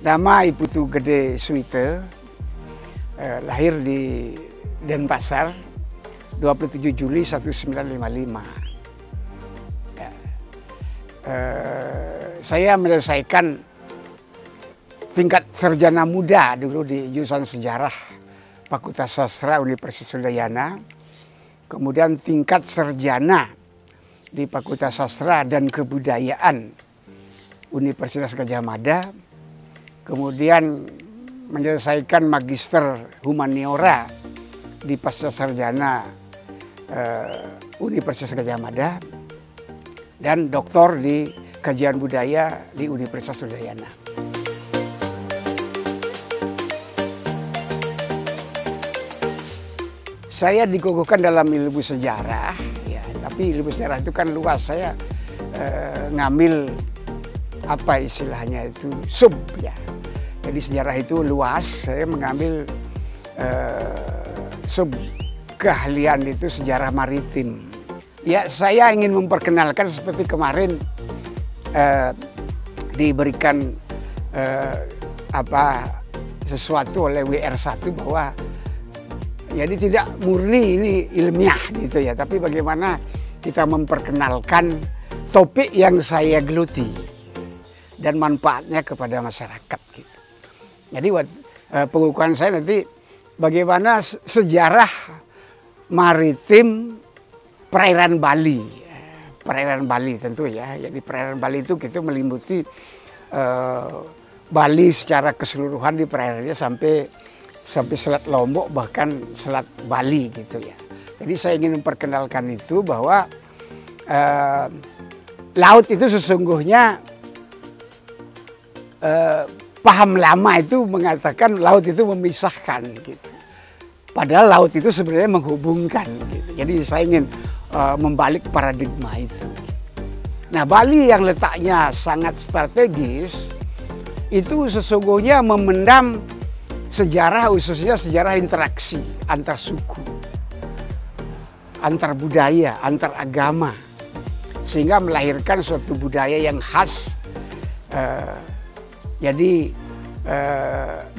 Nama Ibu Tu Gede Suite, lahir di Denpasar 27 Juli 1955. Ya. Saya menyelesaikan tingkat sarjana muda dulu di jurusan sejarah Fakultas Sastra Universitas Udayana, kemudian tingkat sarjana di Fakultas Sastra dan Kebudayaan Universitas Gadjah Mada, kemudian menyelesaikan magister humaniora di Pasca Sarjana Universitas Gadjah Mada, dan doktor di kajian budaya di Universitas Udayana. Saya dikukuhkan dalam ilmu sejarah, ya, tapi ilmu sejarah itu kan luas. Saya ngambil apa istilahnya itu sub, ya. Jadi sejarah itu luas. Saya mengambil sub keahlian itu sejarah maritim. Ya, saya ingin memperkenalkan seperti kemarin diberikan sesuatu oleh WR1 bahwa jadi tidak murni ini ilmiah gitu ya, tapi bagaimana kita memperkenalkan topik yang saya geluti dan manfaatnya kepada masyarakat gitu. Jadi pengukuhan saya nanti bagaimana sejarah maritim perairan Bali. Perairan Bali tentu ya. Jadi perairan Bali itu kita meliputi Bali secara keseluruhan di perairannya sampai Selat Lombok, bahkan Selat Bali gitu ya. Jadi saya ingin memperkenalkan itu bahwa laut itu sesungguhnya paham lama itu mengatakan laut itu memisahkan gitu. Padahal laut itu sebenarnya menghubungkan gitu. Jadi saya ingin membalik paradigma itu. Nah, Bali yang letaknya sangat strategis itu sesungguhnya memendam sejarah, khususnya sejarah interaksi antar suku, antar budaya, antar agama, sehingga melahirkan suatu budaya yang khas. Jadi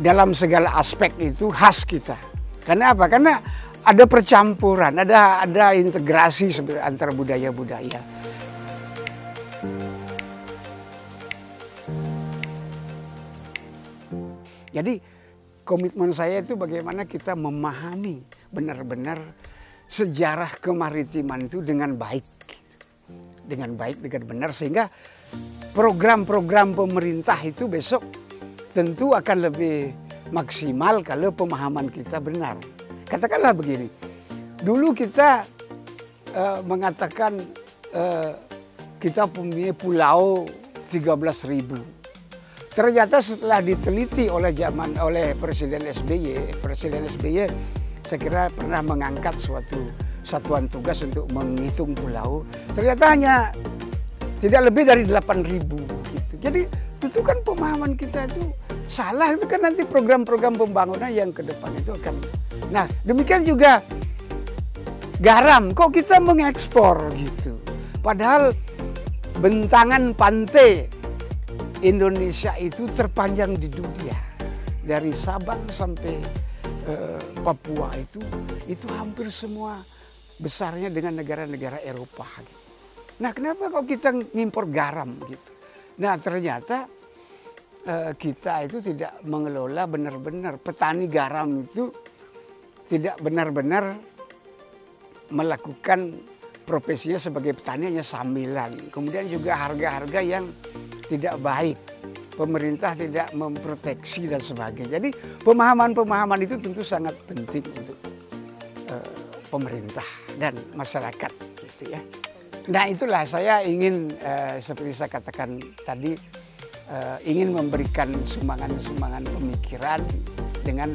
dalam segala aspek itu khas kita. Karena apa? Karena ada percampuran, ada integrasi antar budaya-budaya. Jadi komitmen saya itu bagaimana kita memahami benar-benar sejarah kemaritiman itu dengan baik. Dengan baik, dengan benar, sehingga program-program pemerintah itu besok tentu akan lebih maksimal kalau pemahaman kita benar. Katakanlah begini, dulu kita mengatakan kita punya pulau 13.000. Ternyata setelah diteliti oleh Presiden SBY, saya kira pernah mengangkat suatu satuan tugas untuk menghitung pulau. Ternyata hanya tidak lebih dari 8.000 gitu. Jadi itu kan pemahaman kita itu salah. Itu kan nanti program-program pembangunan yang ke depan itu akan. Nah, demikian juga garam. Kok kita mengekspor gitu? Padahal bentangan pantai Indonesia itu terpanjang di dunia. Dari Sabang sampai Papua itu hampir semua besarnya dengan negara-negara Eropa gitu. Nah, kenapa kok kita ngimpor garam gitu? Nah, ternyata kita itu tidak mengelola benar-benar, petani garam itu tidak benar-benar melakukan profesinya sebagai petani, hanya sambilan. Kemudian juga harga-harga yang tidak baik, pemerintah tidak memproteksi dan sebagainya. Jadi pemahaman-pemahaman itu tentu sangat penting untuk pemerintah dan masyarakat gitu ya. Nah, itulah saya ingin seperti saya katakan tadi, ingin memberikan sumbangan-sumbangan pemikiran dengan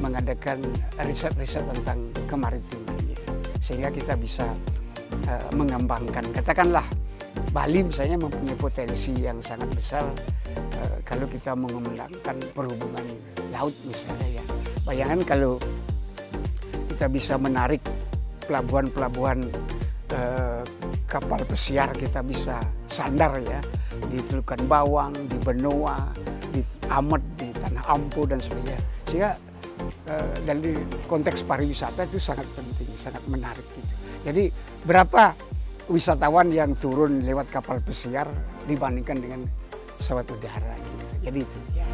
mengadakan riset-riset tentang kemaritiman, sehingga kita bisa mengembangkan. Katakanlah Bali misalnya mempunyai potensi yang sangat besar kalau kita mengembangkan perhubungan laut misalnya ya. Bayangkan kalau kita bisa menarik pelabuhan-pelabuhan kapal pesiar, kita bisa sandar ya di Telukan Bawang, di Benoa, di di Amet, di Tanah Ampo dan sebagainya. Sehingga dari konteks pariwisata itu sangat penting, sangat menarik gitu. Jadi berapa wisatawan yang turun lewat kapal pesiar dibandingkan dengan pesawat udara gitu. Jadi itu ya.